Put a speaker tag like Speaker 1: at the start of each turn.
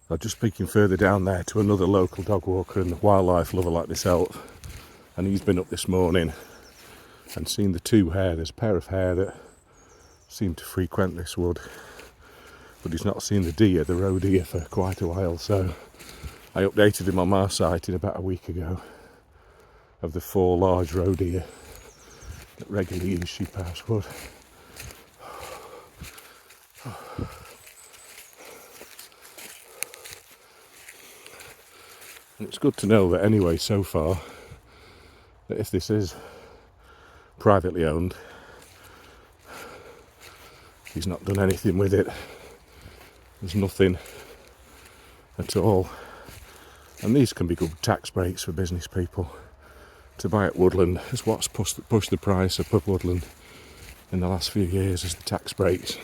Speaker 1: I was just speaking further down there to another local dog walker and wildlife lover like myself, and he's been up this morning and seen the two hare. There's a pair of hare that seem to frequent this wood, but he's not seen the roe deer for quite a while. So I updated him on my sighting about a week ago of the 4 large roe deer that regularly use Sheephouse Wood. And it's good to know that anyway so far, that if this is privately owned, he's not done anything with it. There's nothing at all. And these can be good tax breaks for business people. To buy at woodland is what's pushed the price up of woodland in the last few years, is the tax breaks.